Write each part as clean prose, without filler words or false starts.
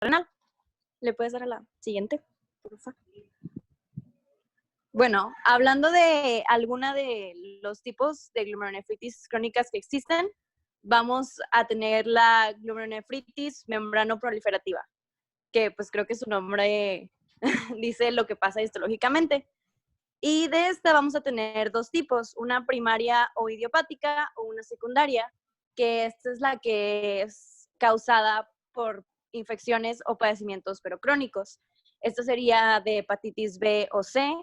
renal. ¿Le puedes dar a la siguiente, por favor? Bueno, hablando de alguna de los tipos de glomerulonefritis crónicas que existen, vamos a tener la glomerulonefritis membrano-proliferativa, que pues creo que su nombre dice lo que pasa histológicamente. Y de esta vamos a tener dos tipos, una primaria o idiopática o una secundaria, que esta es la que es causada por infecciones o padecimientos pero crónicos. Esto sería de hepatitis B o C,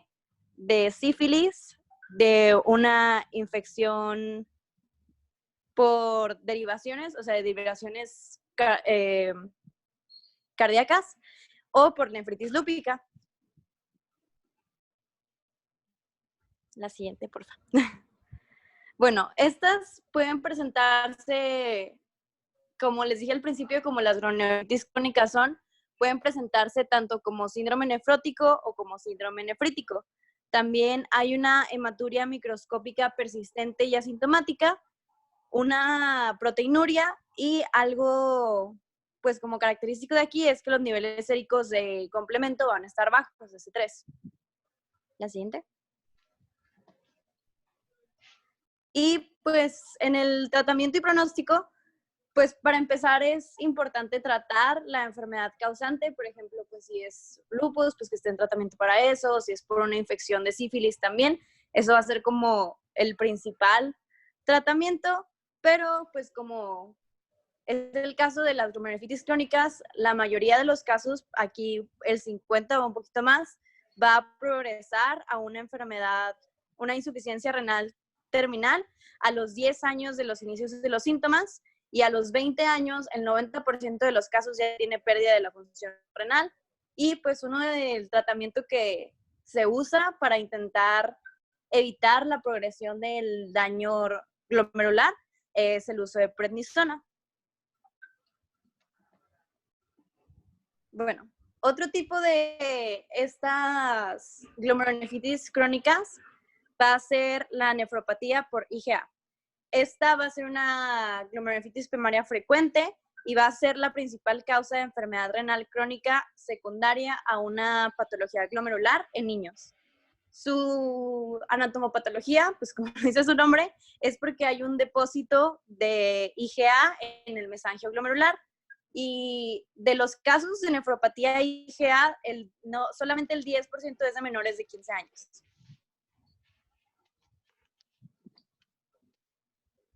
de sífilis, de una infección por derivaciones, o sea, de derivaciones cardíacas o por nefritis lúpica. La siguiente, por favor. Bueno, estas pueden presentarse, como les dije al principio, como las glomerulonefritis crónicas son, pueden presentarse tanto como síndrome nefrótico o como síndrome nefrítico. También hay una hematuria microscópica persistente y asintomática, una proteinuria y algo, pues como característico de aquí es que los niveles séricos de complemento van a estar bajos, de C3. La siguiente. Y pues en el tratamiento y pronóstico, pues para empezar es importante tratar la enfermedad causante, por ejemplo, pues si es lupus, pues que esté en tratamiento para eso, o si es por una infección de sífilis también, eso va a ser como el principal tratamiento, pero pues como es el caso de las glomerulonefritis crónicas, la mayoría de los casos, aquí el 50 o un poquito más, va a progresar a una enfermedad, una insuficiencia renal terminal a los 10 años de los inicios de los síntomas y a los 20 años el 90% de los casos ya tiene pérdida de la función renal y pues uno del tratamiento que se usa para intentar evitar la progresión del daño glomerular es el uso de prednisona. Bueno, otro tipo de estas glomerulonefritis crónicas va a ser la nefropatía por IgA. Esta va a ser una glomerulonefritis primaria frecuente y va a ser la principal causa de enfermedad renal crónica secundaria a una patología glomerular en niños. Su anatomopatología, pues como dice su nombre, es porque hay un depósito de IgA en el mesangio glomerular. Y de los casos de nefropatía IgA, solamente el 10% es de menores de 15 años.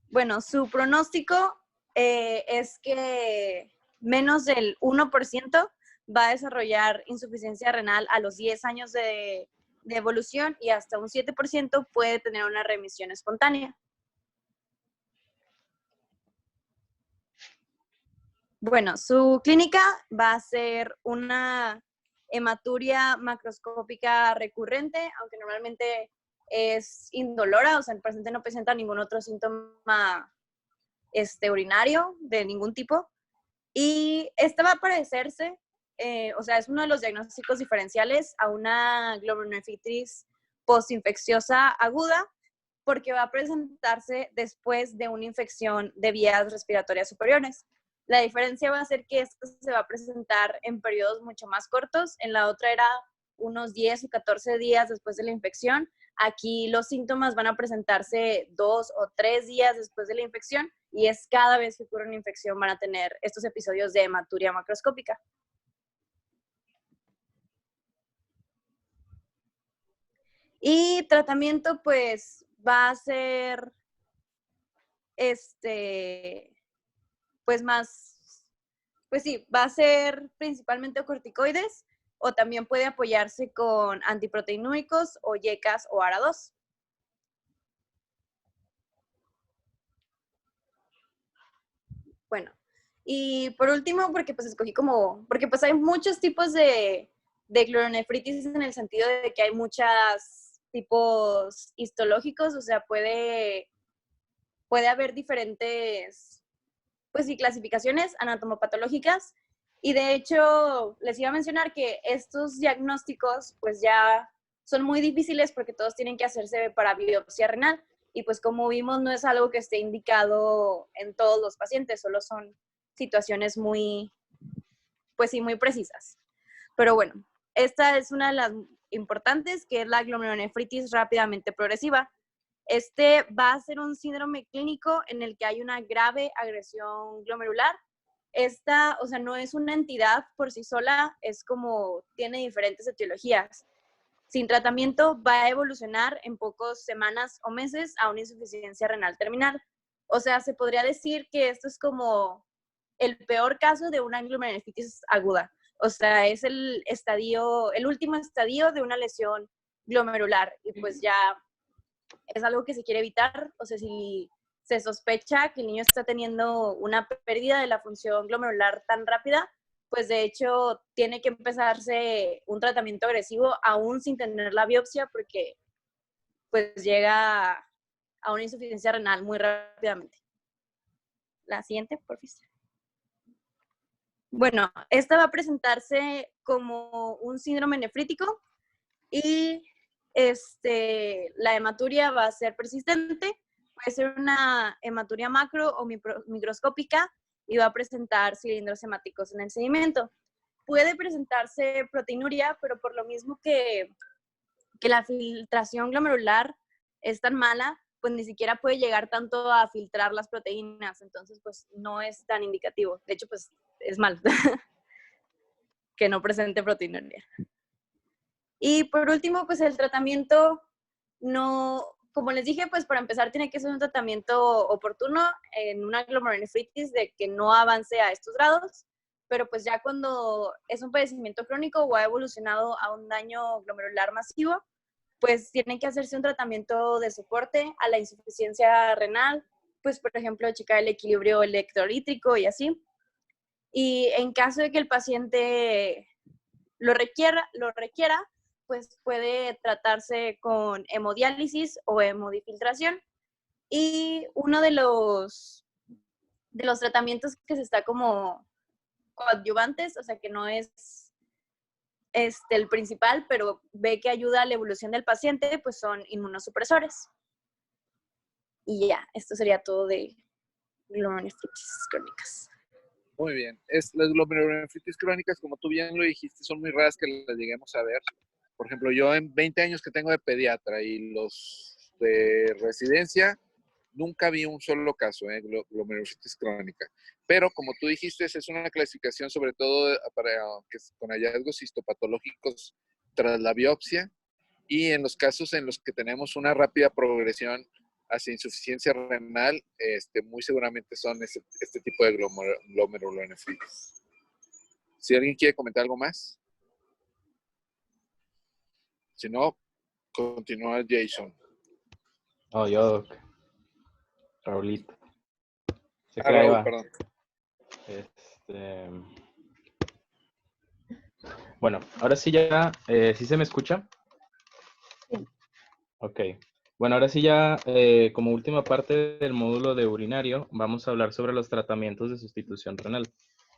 Bueno, su pronóstico es que menos del 1% va a desarrollar insuficiencia renal a los 10 años de evolución y hasta un 7% puede tener una remisión espontánea. Bueno, su clínica va a ser una hematuria macroscópica recurrente, aunque normalmente es indolora, o sea, el paciente no presenta ningún otro síntoma urinario de ningún tipo. Y esta va a parecerse, o sea, es uno de los diagnósticos diferenciales a una glomerulonefritis postinfecciosa aguda, porque va a presentarse después de una infección de vías respiratorias superiores. La diferencia va a ser que esta se va a presentar en periodos mucho más cortos, en la otra era unos 10 o 14 días después de la infección. Aquí los síntomas van a presentarse 2 o 3 días después de la infección y es cada vez que ocurre una infección van a tener estos episodios de hematuria macroscópica. Y tratamiento pues va a ser pues más, pues sí, va a ser principalmente corticoides o también puede apoyarse con antiproteinúricos o YECAS o ARA2. Bueno, y por último, porque pues escogí porque pues hay muchos tipos de glomerulonefritis en el sentido de que hay muchos tipos histológicos, o sea, puede haber diferentes, pues sí, clasificaciones anatomopatológicas. Y de hecho, les iba a mencionar que estos diagnósticos pues ya son muy difíciles porque todos tienen que hacerse para biopsia renal. Y pues como vimos, no es algo que esté indicado en todos los pacientes, solo son situaciones muy pues sí, muy precisas. Pero bueno, esta es una de las importantes, que es la glomerulonefritis rápidamente progresiva. Este va a ser un síndrome clínico en el que hay una grave agresión glomerular. Esta, o sea, no es una entidad por sí sola, es como tiene diferentes etiologías. Sin tratamiento va a evolucionar en pocas semanas o meses a una insuficiencia renal terminal. O sea, se podría decir que esto es como el peor caso de una glomerulonefritis aguda. O sea, es el último estadio de una lesión glomerular y pues ya es algo que se quiere evitar. O sea, si se sospecha que el niño está teniendo una pérdida de la función glomerular tan rápida, pues de hecho tiene que empezarse un tratamiento agresivo aún sin tener la biopsia, porque pues llega a una insuficiencia renal muy rápidamente. La siguiente, por favor. Bueno, esta va a presentarse como un síndrome nefrítico y la hematuria va a ser persistente. Puede ser una hematuria macro o microscópica y va a presentar cilindros hemáticos en el sedimento. Puede presentarse proteinuria, pero por lo mismo que la filtración glomerular es tan mala, pues ni siquiera puede llegar tanto a filtrar las proteínas, entonces pues no es tan indicativo. De hecho, pues es mal que no presente proteinuria. Y por último, pues el tratamiento no, como les dije, pues para empezar tiene que ser un tratamiento oportuno en una glomerulonefritis de que no avance a estos grados, pero pues ya cuando es un padecimiento crónico o ha evolucionado a un daño glomerular masivo, pues tiene que hacerse un tratamiento de soporte a la insuficiencia renal, pues por ejemplo checar el equilibrio electrolítico y así. Y en caso de que el paciente lo requiera, pues puede tratarse con hemodiálisis o hemodifiltración. Y uno de los tratamientos que se está como coadyuvantes, o sea que no es el principal, pero ve que ayuda a la evolución del paciente, pues son inmunosupresores. Y ya, esto sería todo de glomerulonefritis crónicas. Muy bien. Las glomerulonefritis crónicas, como tú bien lo dijiste, son muy raras que las lleguemos a ver. Por ejemplo, yo en 20 años que tengo de pediatra y los de residencia, nunca vi un solo caso de glomerulonefritis crónica. Pero como tú dijiste, es una clasificación sobre todo con hallazgos histopatológicos tras la biopsia, y en los casos en los que tenemos una rápida progresión hacia insuficiencia renal, muy seguramente son este tipo de glomerulonefritis. Si alguien quiere comentar algo más, si no, continúa Jason. Oh, yo, Doc. Raulito. Se Raúl, va. perdón. Bueno, ahora sí ya, ¿sí se me escucha? Sí. Ok. Bueno, ahora sí ya, como última parte del módulo de urinario, vamos a hablar sobre los tratamientos de sustitución renal.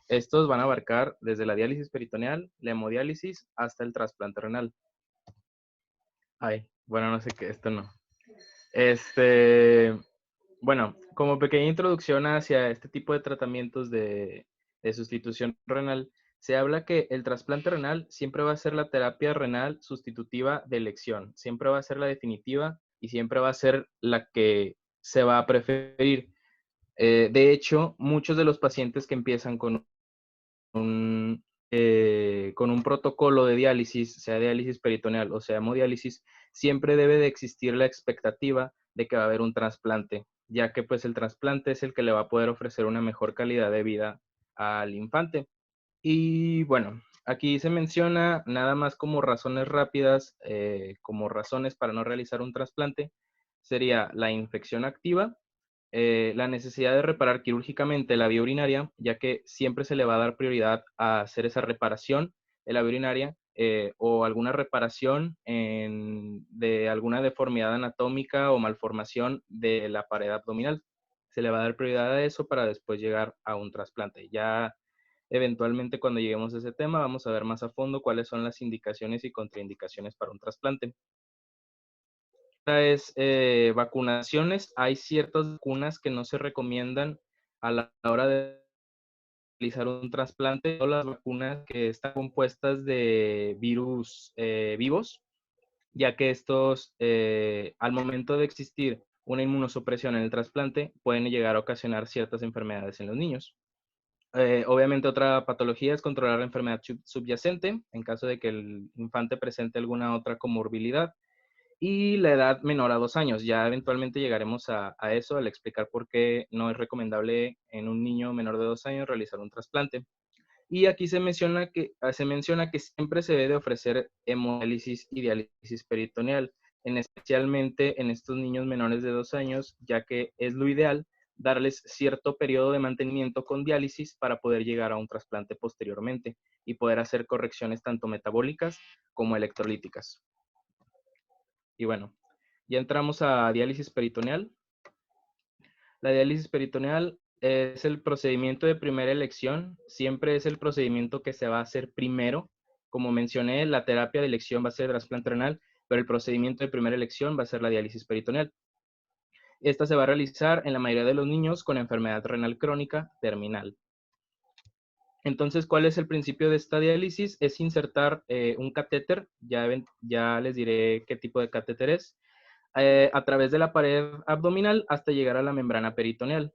Estos van a abarcar desde la diálisis peritoneal, la hemodiálisis, hasta el trasplante renal. Ay, bueno, no sé qué, esto no. Bueno, como pequeña introducción hacia este tipo de tratamientos de sustitución renal, se habla que el trasplante renal siempre va a ser la terapia renal sustitutiva de elección, siempre va a ser la definitiva y siempre va a ser la que se va a preferir. De hecho, muchos de los pacientes que empiezan con un protocolo de diálisis, sea diálisis peritoneal o sea hemodiálisis, siempre debe de existir la expectativa de que va a haber un trasplante, ya que pues el trasplante es el que le va a poder ofrecer una mejor calidad de vida al infante. Y bueno, aquí se menciona nada más como razones rápidas, como razones para no realizar un trasplante, sería la infección activa, la necesidad de reparar quirúrgicamente la vía urinaria, ya que siempre se le va a dar prioridad a hacer esa reparación de la vía urinaria, o alguna reparación de alguna deformidad anatómica o malformación de la pared abdominal. Se le va a dar prioridad a eso para después llegar a un trasplante. Ya eventualmente cuando lleguemos a ese tema vamos a ver más a fondo cuáles son las indicaciones y contraindicaciones para un trasplante. Es vacunaciones. Hay ciertas vacunas que no se recomiendan a la hora de realizar un trasplante, o las vacunas que están compuestas de virus vivos, ya que estos, al momento de existir una inmunosupresión en el trasplante, pueden llegar a ocasionar ciertas enfermedades en los niños. Obviamente otra patología es controlar la enfermedad subyacente en caso de que el infante presente alguna otra comorbilidad, y la edad menor a 2 años. Ya eventualmente llegaremos a eso, al explicar por qué no es recomendable en un niño menor de 2 años realizar un trasplante. Y aquí se menciona que siempre se debe ofrecer hemodiálisis y diálisis peritoneal, especialmente en estos niños menores de 2 años, ya que es lo ideal darles cierto periodo de mantenimiento con diálisis para poder llegar a un trasplante posteriormente y poder hacer correcciones tanto metabólicas como electrolíticas. Y bueno, ya entramos a diálisis peritoneal. La diálisis peritoneal es el procedimiento de primera elección, siempre es el procedimiento que se va a hacer primero. Como mencioné, la terapia de elección va a ser trasplante renal, pero el procedimiento de primera elección va a ser la diálisis peritoneal. Esta se va a realizar en la mayoría de los niños con enfermedad renal crónica terminal. Entonces, ¿cuál es el principio de esta diálisis? Es insertar un catéter, ya les diré qué tipo de catéter es, a través de la pared abdominal hasta llegar a la membrana peritoneal,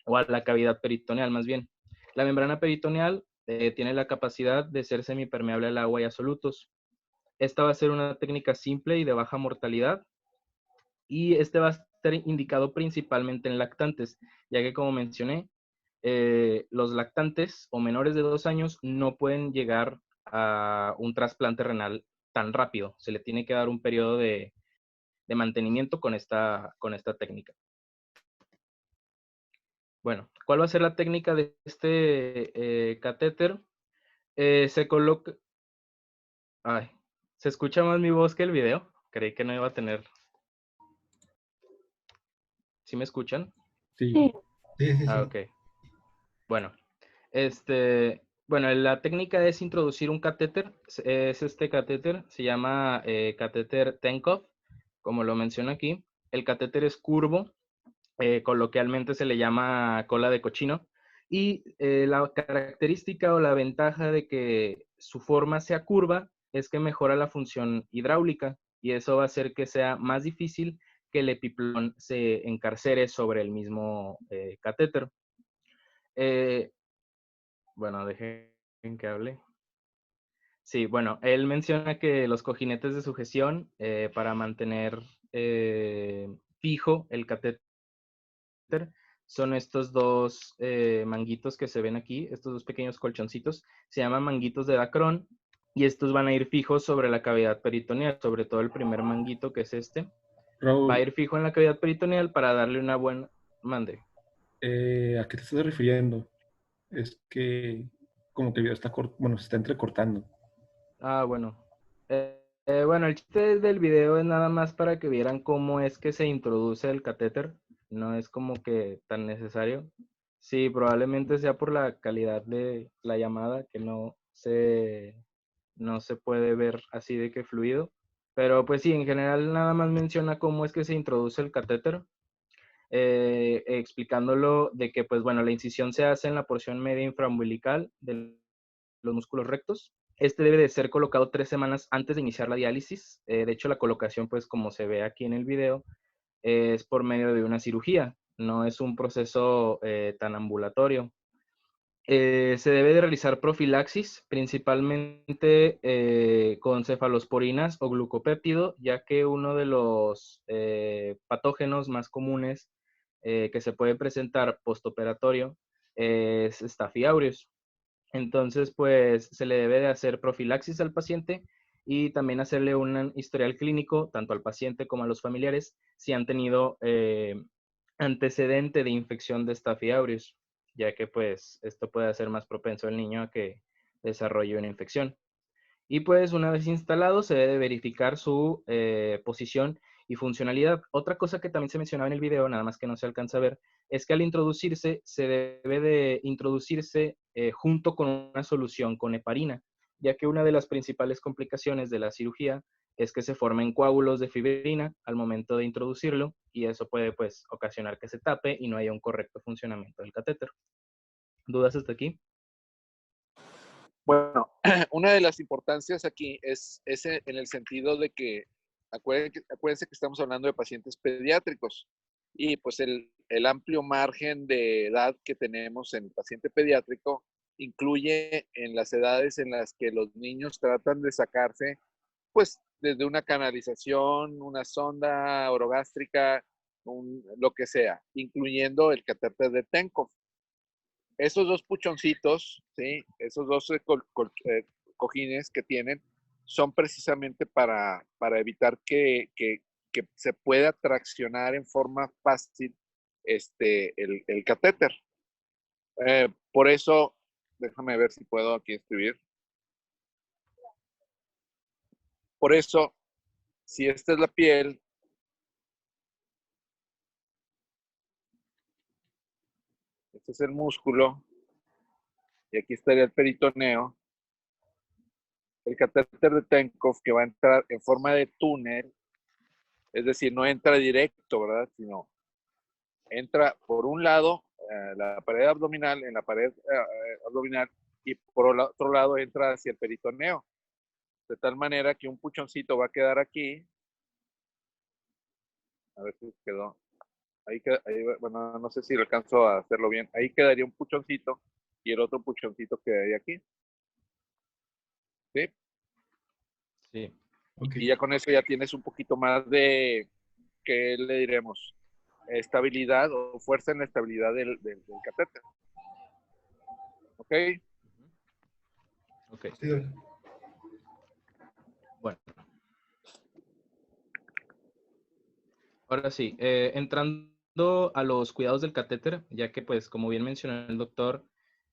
o a la cavidad peritoneal más bien. La membrana peritoneal tiene la capacidad de ser semipermeable al agua y a solutos. Esta va a ser una técnica simple y de baja mortalidad, y este va a estar indicado principalmente en lactantes, ya que como mencioné, los lactantes o menores de 2 años no pueden llegar a un trasplante renal tan rápido. Se le tiene que dar un periodo de mantenimiento con esta técnica. Bueno, ¿cuál va a ser la técnica de este catéter? Se coloca... Ay, ¿se escucha más mi voz que el video? Creí que no iba a tener... ¿Sí me escuchan? Sí, Sí. sí, sí, sí. Ok. Bueno, bueno, la técnica es introducir un catéter. Es este catéter, se llama catéter Tenkov, como lo menciona aquí. El catéter es curvo, coloquialmente se le llama cola de cochino. Y la característica o la ventaja de que su forma sea curva es que mejora la función hidráulica, y eso va a hacer que sea más difícil que el epiplón se encarcere sobre el mismo catéter. Bueno, dejen que hable. Sí, bueno, él menciona que los cojinetes de sujeción para mantener fijo el catéter son estos dos manguitos que se ven aquí, estos dos pequeños colchoncitos, se llaman manguitos de Dacron, y estos van a ir fijos sobre la cavidad peritoneal, sobre todo el primer manguito, que es este. Va a Raúl, ir fijo en la cavidad peritoneal para darle una buena... Mande. ¿a qué te estás refiriendo? Es que como que el video está bueno, se está entrecortando. Ah, bueno. Bueno, el chiste del video es nada más para que vieran cómo es que se introduce el catéter. No es como que tan necesario. Sí, probablemente sea por la calidad de la llamada, que no se puede ver así de que fluido. Pero pues sí, en general nada más menciona cómo es que se introduce el catéter, explicándolo de que, pues bueno, la incisión se hace en la porción media infraumbilical de los músculos rectos. Este debe de ser colocado 3 semanas antes de iniciar la diálisis. De hecho, la colocación, pues como se ve aquí en el video, es por medio de una cirugía. No es un proceso tan ambulatorio. Se debe de realizar profilaxis, principalmente con cefalosporinas o glucopéptido, ya que uno de los patógenos más comunes que se puede presentar postoperatorio es Staph aureus. Entonces, pues se le debe de hacer profilaxis al paciente, y también hacerle un historial clínico, tanto al paciente como a los familiares, si han tenido antecedente de infección de Staph aureus, ya que pues esto puede hacer más propenso al niño a que desarrolle una infección. Y pues una vez instalado se debe verificar su posición y funcionalidad. Otra cosa que también se mencionaba en el video, nada más que no se alcanza a ver, es que al introducirse se debe de introducirse junto con una solución con heparina, ya que una de las principales complicaciones de la cirugía es que se formen coágulos de fibrina al momento de introducirlo, y eso puede pues ocasionar que se tape y no haya un correcto funcionamiento del catéter. ¿Dudas hasta aquí? Bueno, una de las importancias aquí es en el sentido de que acuérdense que estamos hablando de pacientes pediátricos y pues el amplio margen de edad que tenemos en el paciente pediátrico incluye en las edades en las que los niños tratan de sacarse, pues desde una canalización, una sonda orogástrica, lo que sea, incluyendo el catéter de Tenkov. Esos dos puchoncitos, ¿sí? Esos dos cojines que tienen son precisamente para evitar que se pueda traccionar en forma fácil el catéter. Por eso, déjame ver si puedo aquí escribir. Por eso, si esta es la piel, este es el músculo, y aquí estaría el peritoneo, el catéter de Tenkov que va a entrar en forma de túnel, es decir, no entra directo, ¿verdad? Sino entra por un lado, la pared abdominal, en la pared abdominal, y por el otro lado entra hacia el peritoneo. De tal manera que un puchoncito va a quedar aquí. A ver si quedó. Ahí, bueno, no sé si alcanzo a hacerlo bien. Ahí quedaría un puchoncito y el otro puchoncito quedaría aquí. ¿Sí? Sí. Y ya con eso ya tienes un poquito más de, ¿qué le diremos? Estabilidad o fuerza en la estabilidad del catéter. ¿Ok? Ok. Sí, Bueno. Ahora sí, entrando a los cuidados del catéter, ya que pues como bien mencionó el doctor,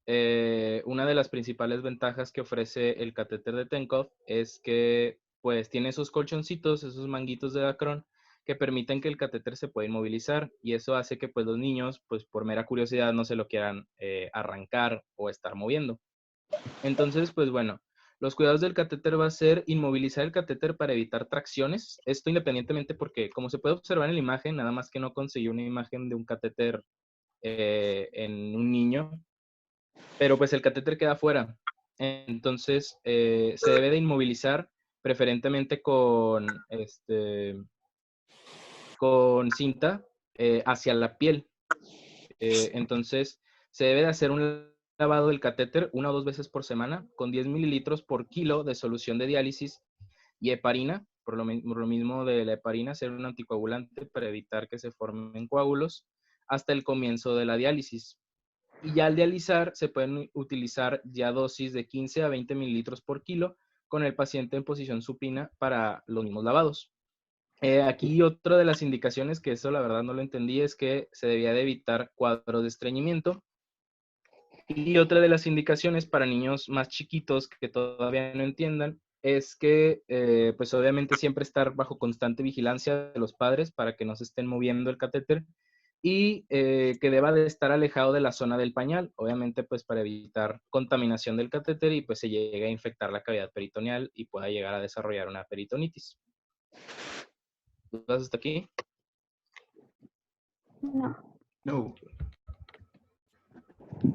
una de las principales ventajas que ofrece el catéter de Tenkov es que pues tiene esos colchoncitos, esos manguitos de Dacron que permiten que el catéter se pueda inmovilizar y eso hace que pues los niños pues por mera curiosidad no se lo quieran arrancar o estar moviendo. Entonces pues bueno, los cuidados del catéter va a ser inmovilizar el catéter para evitar tracciones. Esto independientemente porque, como se puede observar en la imagen, nada más que no conseguí una imagen de un catéter en un niño, pero pues el catéter queda afuera. Entonces, se debe de inmovilizar preferentemente con cinta hacia la piel. Entonces, se debe de hacer un lavado del catéter 1 o 2 veces por semana con 10 mililitros por kilo de solución de diálisis y heparina, por lo mismo de la heparina, ser un anticoagulante para evitar que se formen coágulos hasta el comienzo de la diálisis. Y ya al dializar se pueden utilizar ya dosis de 15 a 20 mililitros por kilo con el paciente en posición supina para los mismos lavados. Aquí otra de las indicaciones, que eso la verdad no lo entendí, es que se debía de evitar cuadros de estreñimiento. Y otra de las indicaciones para niños más chiquitos que todavía no entiendan es que, pues obviamente siempre estar bajo constante vigilancia de los padres para que no se estén moviendo el catéter y que deba de estar alejado de la zona del pañal, obviamente pues para evitar contaminación del catéter y pues se llegue a infectar la cavidad peritoneal y pueda llegar a desarrollar una peritonitis. ¿Dudas hasta aquí? No. no.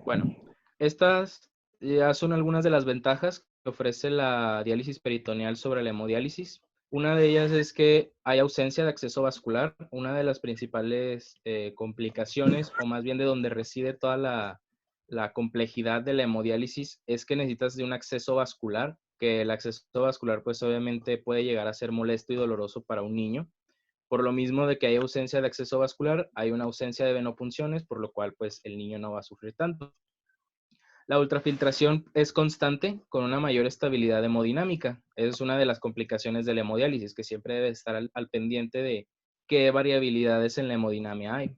Bueno, estas ya son algunas de las ventajas que ofrece la diálisis peritoneal sobre la hemodiálisis. Una de ellas es que hay ausencia de acceso vascular. Una de las principales complicaciones, o más bien de donde reside toda la complejidad de la hemodiálisis, es que necesitas de un acceso vascular, que el acceso vascular pues obviamente puede llegar a ser molesto y doloroso para un niño. Por lo mismo de que hay ausencia de acceso vascular, hay una ausencia de venopunciones, por lo cual pues el niño no va a sufrir tanto. La ultrafiltración es constante con una mayor estabilidad hemodinámica. Es una de las complicaciones de la hemodiálisis, que siempre debe estar al pendiente de qué variabilidades en la hemodinamia hay.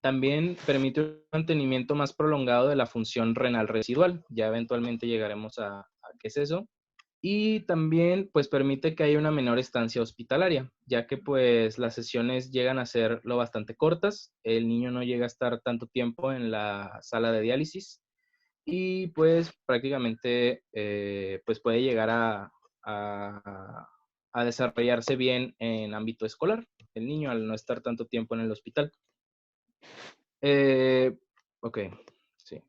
También permite un mantenimiento más prolongado de la función renal residual. Ya eventualmente llegaremos a qué es eso. Y también pues permite que haya una menor estancia hospitalaria, ya que pues las sesiones llegan a ser lo bastante cortas, el niño no llega a estar tanto tiempo en la sala de diálisis y pues prácticamente pues puede llegar a desarrollarse bien en ámbito escolar, el niño al no estar tanto tiempo en el hospital. Ok, sí.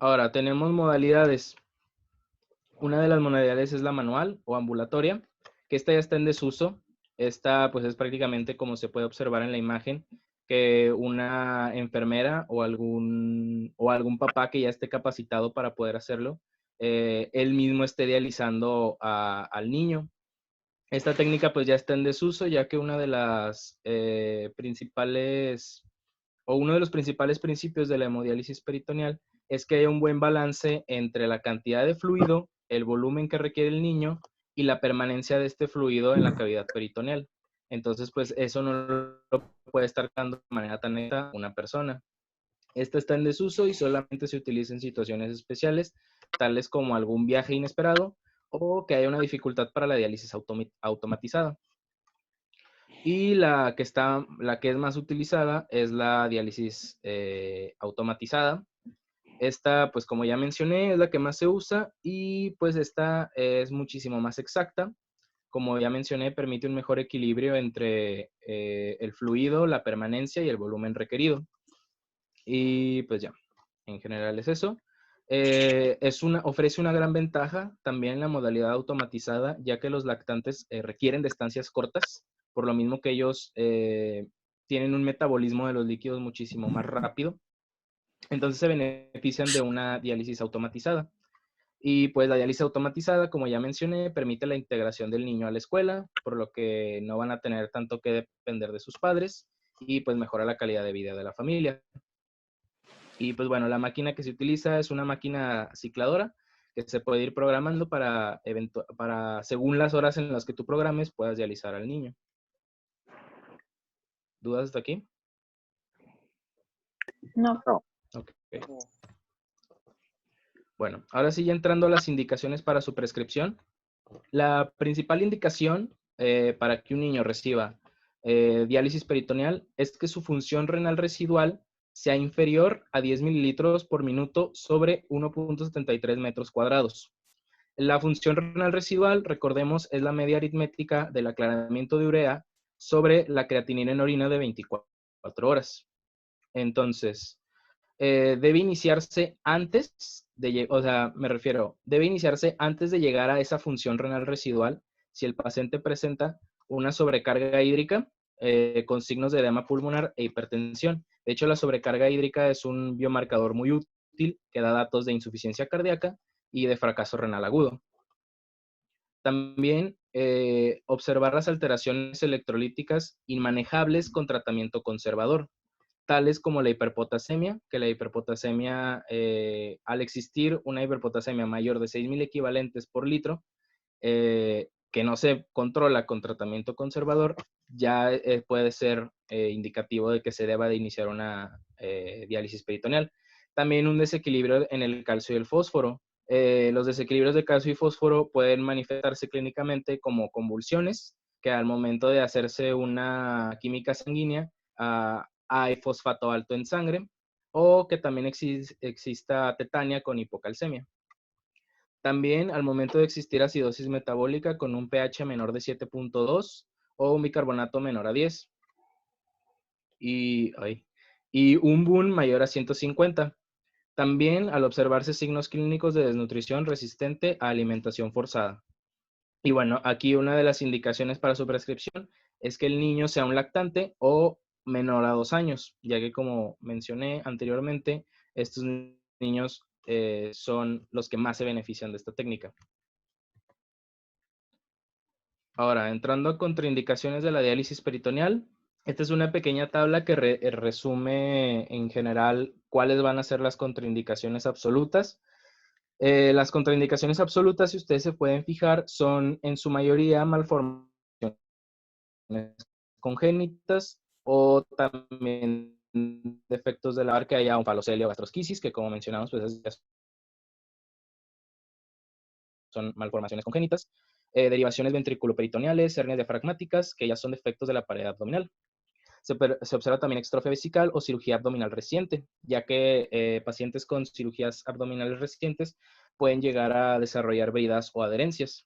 Ahora, tenemos modalidades. Una de las modalidades es la manual o ambulatoria, que esta ya está en desuso. Esta pues es prácticamente como se puede observar en la imagen, que una enfermera o algún papá que ya esté capacitado para poder hacerlo, él mismo esté dializando al niño. Esta técnica pues ya está en desuso, ya que una de las principales o uno de los principales principios de la hemodiálisis peritoneal es que haya un buen balance entre la cantidad de fluido, el volumen que requiere el niño y la permanencia de este fluido en la cavidad peritoneal. Entonces, pues eso no lo puede estar dando de manera tan neta una persona. Esta está en desuso y solamente se utiliza en situaciones especiales, tales como algún viaje inesperado o que haya una dificultad para la diálisis automatizada. Y la que es más utilizada es la diálisis automatizada. Esta, pues como ya mencioné, es la que más se usa y pues esta es muchísimo más exacta. Como ya mencioné, permite un mejor equilibrio entre el fluido, la permanencia y el volumen requerido. Y pues ya, en general es eso. Ofrece una gran ventaja también la modalidad automatizada, ya que los lactantes requieren de estancias cortas, por lo mismo que ellos tienen un metabolismo de los líquidos muchísimo más rápido. Entonces se benefician de una diálisis automatizada. Y pues la diálisis automatizada, como ya mencioné, permite la integración del niño a la escuela, por lo que no van a tener tanto que depender de sus padres y pues mejora la calidad de vida de la familia. Y pues bueno, la máquina que se utiliza es una máquina cicladora que se puede ir programando para según las horas en las que tú programes, puedas dializar al niño. ¿Dudas hasta aquí? No. Ok. Bueno, ahora sí, ya entrando a las indicaciones para su prescripción. La principal indicación para que un niño reciba diálisis peritoneal es que su función renal residual sea inferior a 10 mililitros por minuto sobre 1.73 metros cuadrados. La función renal residual, recordemos, es la media aritmética del aclaramiento de urea sobre la creatinina en orina de 24 horas. Entonces, debe iniciarse antes debe iniciarse antes de llegar a esa función renal residual si el paciente presenta una sobrecarga hídrica con signos de edema pulmonar e hipertensión. De hecho, la sobrecarga hídrica es un biomarcador muy útil que da datos de insuficiencia cardíaca y de fracaso renal agudo. También observar las alteraciones electrolíticas inmanejables con tratamiento conservador, tales como la hiperpotasemia, que la hiperpotasemia, al existir una hiperpotasemia mayor de 6.000 equivalentes por litro, que no se controla con tratamiento conservador, ya puede ser indicativo de que se deba de iniciar una diálisis peritoneal. También un desequilibrio en el calcio y el fósforo. Los desequilibrios de calcio y fósforo pueden manifestarse clínicamente como convulsiones, que al momento de hacerse una química sanguínea hay fosfato alto en sangre, o que también exista tetania con hipocalcemia. También al momento de existir acidosis metabólica con un pH menor de 7.2 o un bicarbonato menor a 10 y un BUN mayor a 150. También al observarse signos clínicos de desnutrición resistente a alimentación forzada. Y bueno, aquí una de las indicaciones para su prescripción es que el niño sea un lactante o menor a 2 años, ya que como mencioné anteriormente, estos niños son los que más se benefician de esta técnica. Ahora, entrando a contraindicaciones de la diálisis peritoneal, esta es una pequeña tabla que resume en general cuáles van a ser las contraindicaciones absolutas. Las contraindicaciones absolutas, si ustedes se pueden fijar, son en su mayoría malformaciones congénitas o también defectos de la que haya onfalocelia o gastrosquisis, que como mencionamos, pues son malformaciones congénitas. Derivaciones ventriculoperitoneales, hernias diafragmáticas, que ya son defectos de la pared abdominal. Se observa también extrofia vesical o cirugía abdominal reciente, ya que pacientes con cirugías abdominales recientes pueden llegar a desarrollar bridas o adherencias.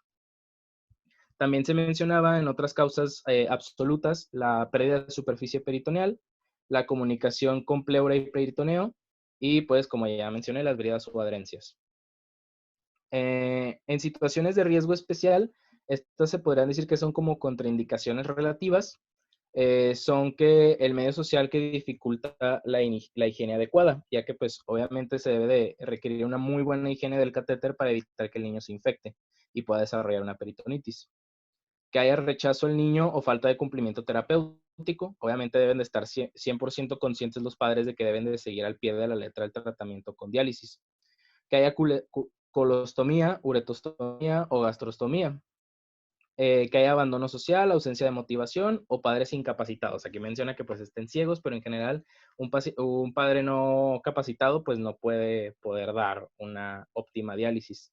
También se mencionaba en otras causas absolutas la pérdida de superficie peritoneal, la comunicación con pleura y peritoneo y pues como ya mencioné, las bridas o adherencias. En situaciones de riesgo especial, estas se podrían decir que son como contraindicaciones relativas, son que el medio social que dificulta la higiene adecuada, ya que pues obviamente se debe de requerir una muy buena higiene del catéter para evitar que el niño se infecte y pueda desarrollar una peritonitis. Que haya rechazo al niño o falta de cumplimiento terapéutico, obviamente deben de estar 100% conscientes los padres de que deben de seguir al pie de la letra el tratamiento con diálisis. Que haya colostomía, uretostomía o gastrostomía. Que haya abandono social, ausencia de motivación o padres incapacitados. Aquí menciona que pues estén ciegos, pero en general un padre no capacitado pues no puede poder dar una óptima diálisis.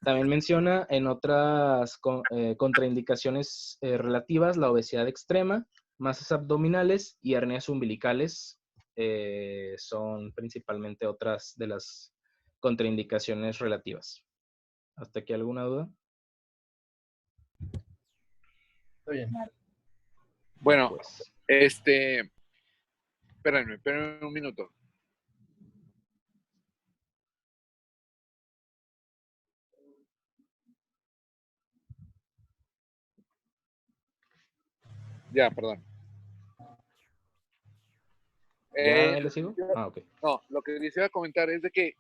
También menciona en otras contraindicaciones relativas la obesidad extrema, masas abdominales y hernias umbilicales. Son principalmente otras de las contraindicaciones relativas. ¿Hasta aquí alguna duda? Está bien. Bueno, Pues, espérenme un minuto. Ya, perdón. ¿ya le sigo? Ah, ok. No, lo que les iba a comentar es de que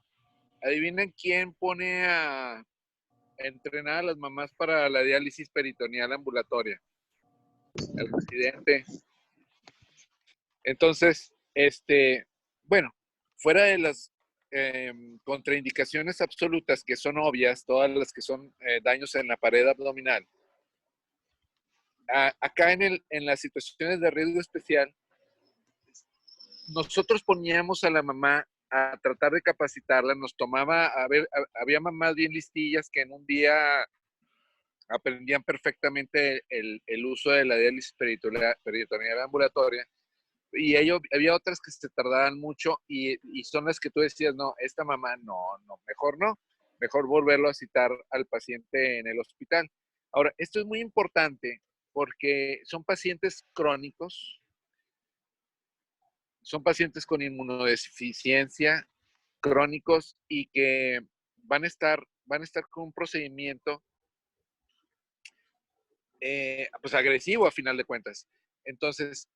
adivinen quién pone a entrenar a las mamás para la diálisis peritoneal ambulatoria. El residente. Entonces, bueno, fuera de las contraindicaciones absolutas que son obvias, todas las que son daños en la pared abdominal, acá en las situaciones de riesgo especial, nosotros poníamos a la mamá a tratar de capacitarla, nos tomaba, había mamás bien listillas que en un día aprendían perfectamente el uso de la diálisis peritoneal ambulatoria, y había otras que se tardaban mucho y son las que tú decías, no, esta mamá no, mejor volverlo a citar al paciente en el hospital. Ahora, esto es muy importante porque son pacientes crónicos, son pacientes con inmunodeficiencia, crónicos y que van a estar con un procedimiento pues agresivo a final de cuentas. Entonces,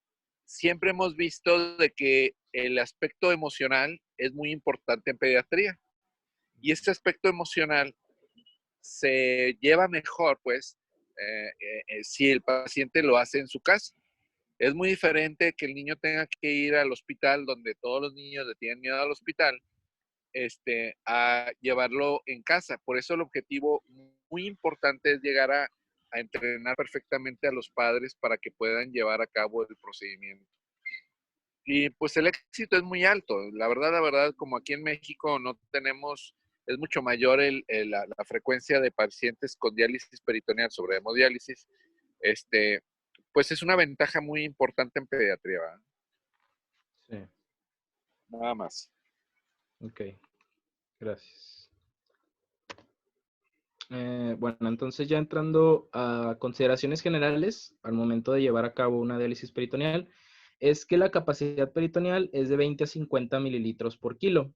siempre hemos visto de que el aspecto emocional es muy importante en pediatría y este aspecto emocional se lleva mejor, pues, si el paciente lo hace en su casa. Es muy diferente que el niño tenga que ir al hospital, donde todos los niños le tienen miedo al hospital, a llevarlo en casa. Por eso el objetivo muy importante es llegar a entrenar perfectamente a los padres para que puedan llevar a cabo el procedimiento. Y pues el éxito es muy alto. La verdad, como aquí en México no tenemos, es mucho mayor la frecuencia de pacientes con diálisis peritoneal sobre hemodiálisis, pues es una ventaja muy importante en pediatría, ¿verdad? Sí, Nada más. ok, gracias. Bueno, entonces ya entrando a consideraciones generales al momento de llevar a cabo una diálisis peritoneal, es que la capacidad peritoneal es de 20 a 50 mililitros por kilo.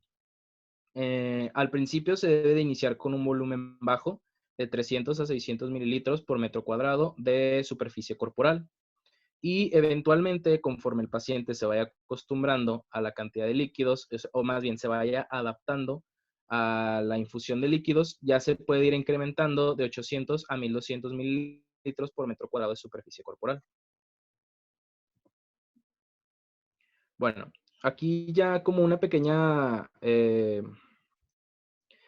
Al principio se debe de iniciar con un volumen bajo de 300 a 600 mililitros por metro cuadrado de superficie corporal. Y eventualmente, conforme el paciente se vaya acostumbrando a la cantidad de líquidos, o más bien se vaya adaptando a la infusión de líquidos, ya se puede ir incrementando de 800 a 1200 mililitros por metro cuadrado de superficie corporal. Bueno, aquí ya como una pequeña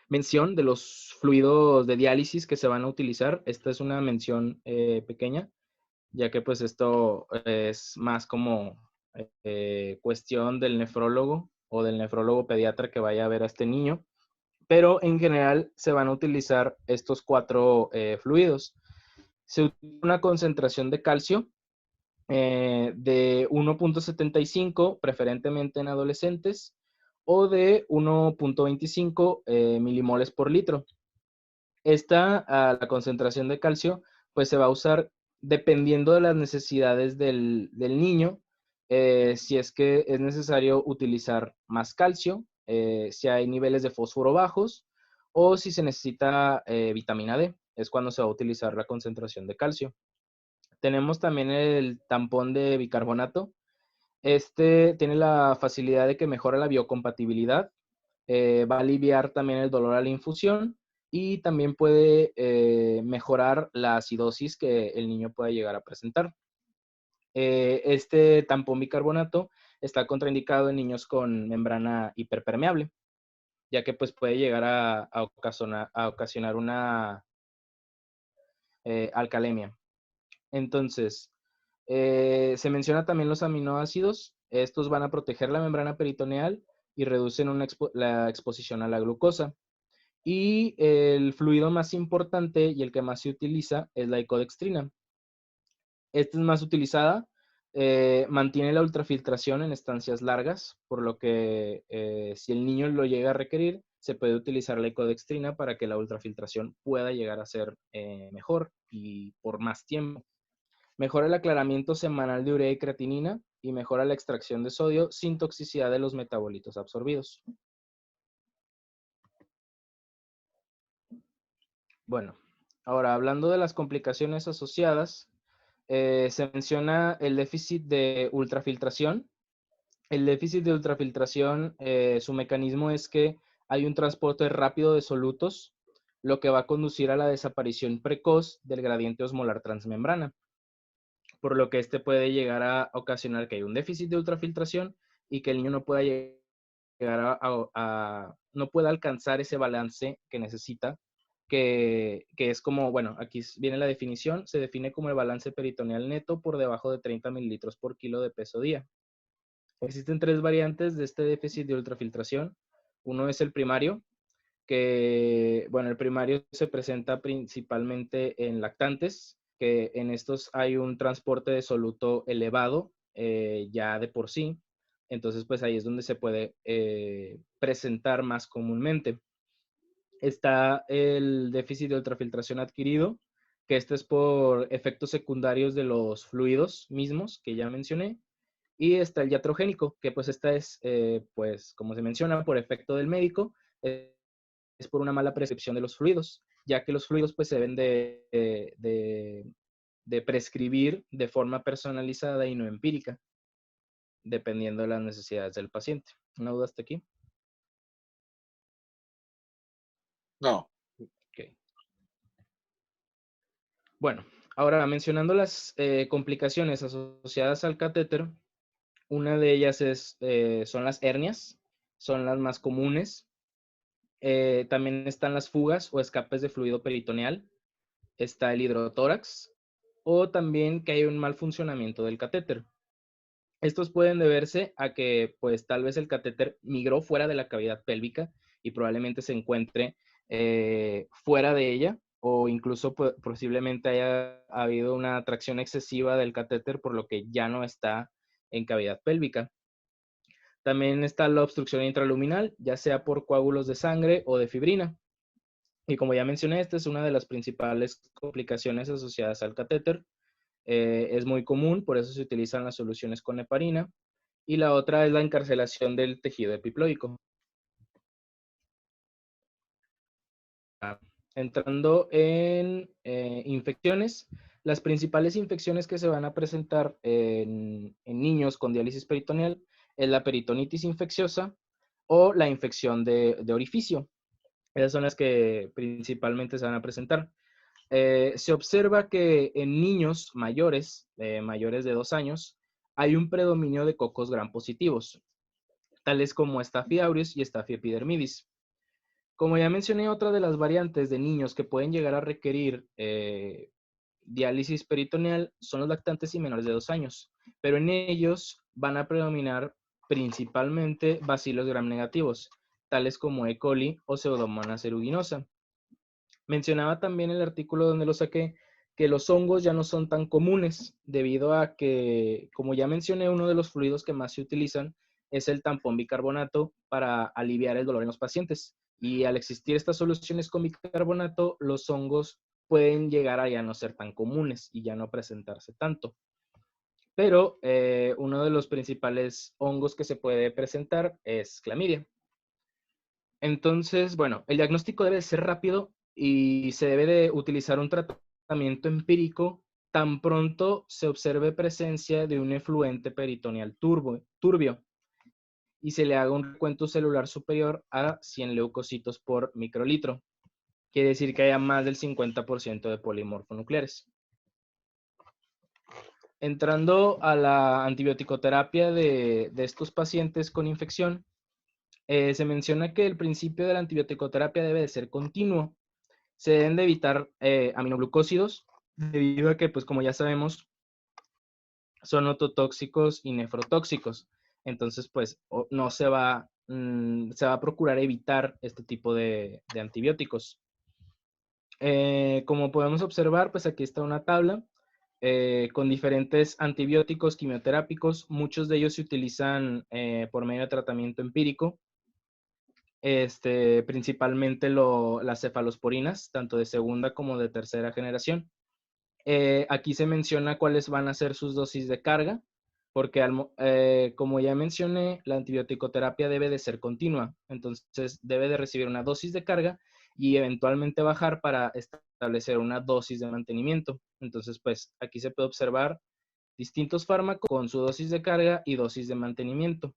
mención de los fluidos de diálisis que se van a utilizar. Esta es una mención pequeña, ya que pues esto es más como cuestión del nefrólogo o del nefrólogo pediatra que vaya a ver a este niño, pero en general se van a utilizar estos 4 fluidos. Se utiliza una concentración de calcio de 1.75, preferentemente en adolescentes, o de 1.25 milimoles por litro. La concentración de calcio, pues se va a usar dependiendo de las necesidades del niño, si es que es necesario utilizar más calcio si hay niveles de fósforo bajos o si se necesita vitamina D. Es cuando se va a utilizar la concentración de calcio. Tenemos también el tampón de bicarbonato. Este tiene la facilidad de que mejora la biocompatibilidad, va a aliviar también el dolor a la infusión y también puede mejorar la acidosis que el niño pueda llegar a presentar. Este tampón bicarbonato está contraindicado en niños con membrana hiperpermeable, ya que pues puede llegar a ocasionar una alcalemia. Entonces, se menciona también los aminoácidos. Estos van a proteger la membrana peritoneal y reducen la exposición a la glucosa. Y el fluido más importante y el que más se utiliza es la icodextrina. Esta es más utilizada, mantiene la ultrafiltración en estancias largas, por lo que si el niño lo llega a requerir, se puede utilizar la icodextrina para que la ultrafiltración pueda llegar a ser mejor y por más tiempo. Mejora el aclaramiento semanal de urea y creatinina y mejora la extracción de sodio sin toxicidad de los metabolitos absorbidos. Bueno, ahora hablando de las complicaciones asociadas, se menciona el déficit de ultrafiltración. El déficit de ultrafiltración, su mecanismo es que hay un transporte rápido de solutos, lo que va a conducir a la desaparición precoz del gradiente osmolar transmembrana, por lo que este puede llegar a ocasionar que hay un déficit de ultrafiltración y que el niño no pueda llegar no pueda alcanzar ese balance que necesita, que es como, bueno, aquí viene la definición, se define como el balance peritoneal neto por debajo de 30 mililitros por kilo de peso día. Existen 3 variantes de este déficit de ultrafiltración. Uno es el primario, que, bueno, el primario se presenta principalmente en lactantes, que en estos hay un transporte de soluto elevado ya de por sí. Entonces, pues ahí es donde se puede presentar más comúnmente. Está el déficit de ultrafiltración adquirido, que este es por efectos secundarios de los fluidos mismos que ya mencioné. Y está el iatrogénico, que pues esta es, pues como se menciona, por efecto del médico, es por una mala prescripción de los fluidos, ya que los fluidos pues se deben de prescribir de forma personalizada y no empírica, dependiendo de las necesidades del paciente. ¿Una duda hasta aquí? No. Ok. Bueno, ahora mencionando las complicaciones asociadas al catéter, una de ellas son las hernias, son las más comunes. También están las fugas o escapes de fluido peritoneal. Está el hidrotórax o también que hay un mal funcionamiento del catéter. Estos pueden deberse a que pues tal vez el catéter migró fuera de la cavidad pélvica y probablemente se encuentre fuera de ella o incluso posiblemente haya habido una atracción excesiva del catéter por lo que ya no está en cavidad pélvica. También está la obstrucción intraluminal, ya sea por coágulos de sangre o de fibrina. Y como ya mencioné, esta es una de las principales complicaciones asociadas al catéter. Es muy común, por eso se utilizan las soluciones con heparina. Y la otra es la encarcelación del tejido epiploico. Entrando en infecciones, las principales infecciones que se van a presentar en niños con diálisis peritoneal es la peritonitis infecciosa o la infección de orificio. Esas son las que principalmente se van a presentar. Se observa que en niños mayores, mayores de 2 años, hay un predominio de cocos gram positivos, tales como Staphylococcus aureus y Staphylococcus epidermidis. Como ya mencioné, otra de las variantes de niños que pueden llegar a requerir diálisis peritoneal son los lactantes y menores de 2 años, pero en ellos van a predominar principalmente bacilos gram negativos, tales como E. coli o Pseudomonas aeruginosa. Mencionaba también el artículo donde lo saqué que los hongos ya no son tan comunes debido a que, como ya mencioné, uno de los fluidos que más se utilizan es el tampón bicarbonato para aliviar el dolor en los pacientes. Y al existir estas soluciones con bicarbonato, los hongos pueden llegar a ya no ser tan comunes y ya no presentarse tanto. Pero uno de los principales hongos que se puede presentar es clamidia. Entonces, bueno, el diagnóstico debe de ser rápido y se debe de utilizar un tratamiento empírico tan pronto se observe presencia de un efluente peritoneal turbio y se le haga un recuento celular superior a 100 leucocitos por microlitro. Quiere decir que haya más del 50% de polimorfonucleares. Entrando a la antibioticoterapia de estos pacientes con infección, se menciona que el principio de la antibioticoterapia debe de ser continuo. Se deben de evitar aminoglucósidos, debido a que, pues como ya sabemos, son ototóxicos y nefrotóxicos. Entonces, pues no se va a procurar evitar este tipo de antibióticos. Como podemos observar, pues aquí está una tabla con diferentes antibióticos quimioterápicos. Muchos de ellos se utilizan por medio de tratamiento empírico, principalmente las cefalosporinas, tanto de segunda como de tercera generación. Aquí se menciona cuáles van a ser sus dosis de carga, porque como ya mencioné, la antibioticoterapia debe de ser continua, entonces debe de recibir una dosis de carga y eventualmente bajar para establecer una dosis de mantenimiento. Entonces, pues aquí se puede observar distintos fármacos con su dosis de carga y dosis de mantenimiento.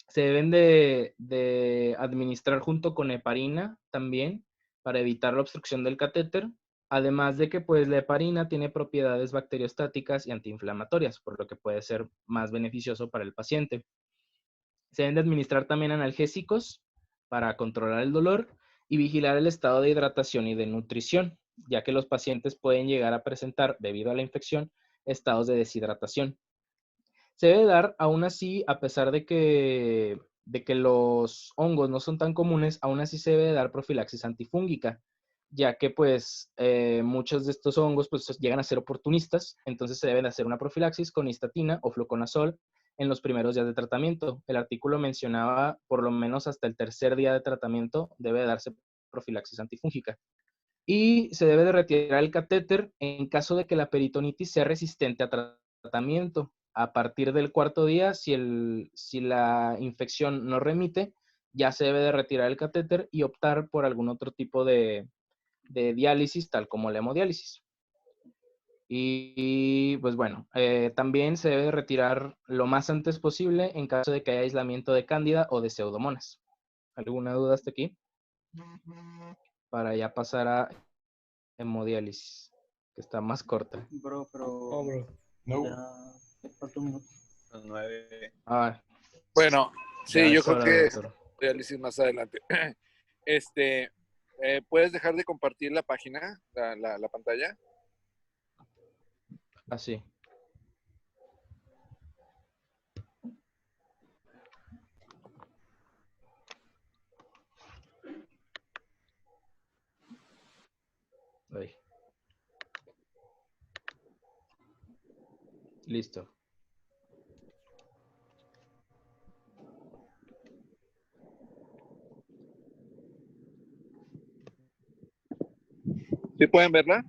Se deben de administrar junto con heparina también para evitar la obstrucción del catéter. Además de que pues la heparina tiene propiedades bacteriostáticas y antiinflamatorias, por lo que puede ser más beneficioso para el paciente. Se deben de administrar también analgésicos para controlar el dolor y vigilar el estado de hidratación y de nutrición, ya que los pacientes pueden llegar a presentar, debido a la infección, estados de deshidratación. Se debe dar, aún así, a pesar de que los hongos no son tan comunes, aún así se debe dar profilaxis antifúngica, ya que pues muchos de estos hongos pues llegan a ser oportunistas, entonces se debe de hacer una profilaxis con histatina o fluconazol en los primeros días de tratamiento. El artículo mencionaba por lo menos hasta el tercer día de tratamiento debe darse profilaxis antifúngica. Y se debe de retirar el catéter en caso de que la peritonitis sea resistente a tratamiento. A partir del cuarto día, si la infección no remite, ya se debe de retirar el catéter y optar por algún otro tipo de diálisis, tal como la hemodiálisis. Y pues bueno, también se debe de retirar lo más antes posible en caso de que haya aislamiento de cándida o de pseudomonas. ¿Alguna duda hasta aquí? Para ya pasar a hemodiálisis, que está más corta. Bro, pero Oh, bro. No. ya falta un minuto. Las 9. Ah, Bueno, ya sí, yo es creo hora, que doctor. diálisis más adelante. Este, ¿puedes dejar de compartir la página, la pantalla? Así. Ahí. Listo. ¿Sí pueden verla?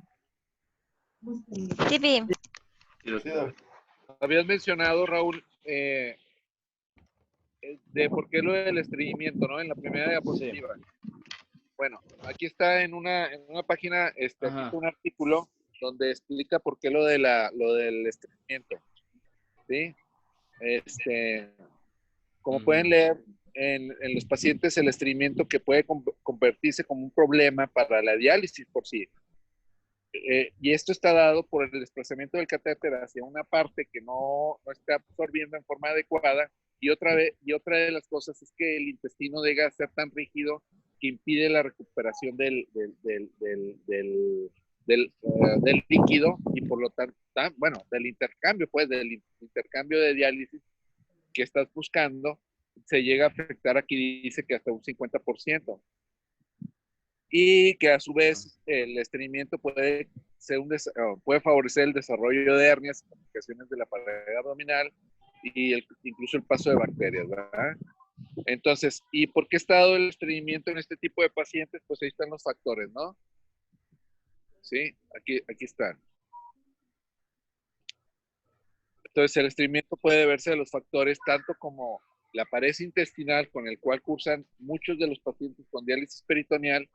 Sí, Pi. Habías mencionado, Raúl, de por qué lo del estreñimiento, ¿no? En la primera diapositiva. Bueno, aquí está en una página, aquí Ajá. está un artículo donde explica por qué lo del estreñimiento, ¿sí? Como pueden leer, en los pacientes el estreñimiento que puede convertirse como un problema para la diálisis por sí. Y esto está dado por el desplazamiento del catéter hacia una parte que no está absorbiendo en forma adecuada y otra de las cosas es que el intestino llega a ser tan rígido que impide la recuperación del líquido y por lo tanto, bueno, del intercambio de diálisis que estás buscando, se llega a afectar, aquí dice que hasta un 50%. Y que a su vez el estreñimiento puede favorecer el desarrollo de hernias, complicaciones de la pared abdominal y incluso el paso de bacterias, ¿verdad? Entonces, ¿y por qué está dado el estreñimiento en este tipo de pacientes? Pues ahí están los factores, ¿no? Sí, aquí están. Entonces, el estreñimiento puede deberse a los factores tanto como la pared intestinal con el cual cursan muchos de los pacientes con diálisis peritoneal,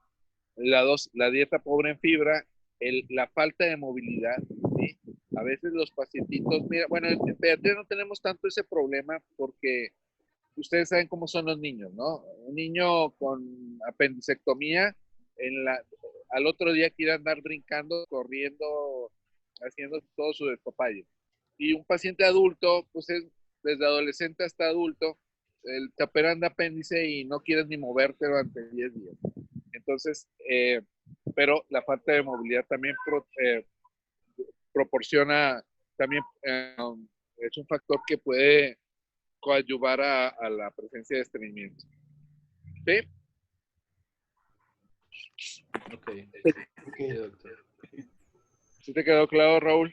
la dieta pobre en fibra, la falta de movilidad, ¿sí? A veces los pacientitos, mira, bueno, en pediatría no tenemos tanto ese problema porque ustedes saben cómo son los niños, ¿no? Un niño con apendicectomía, al otro día quiere andar brincando, corriendo, haciendo todo su despapalle. Y un paciente adulto, pues es desde adolescente hasta adulto, te operan de apéndice y no quieres ni moverte durante 10 días. Entonces, pero la falta de movilidad también proporciona, también es un factor que puede coadyuvar a la presencia de estreñimiento. ¿Sí? Ok. ¿Sí te quedó claro, Raúl?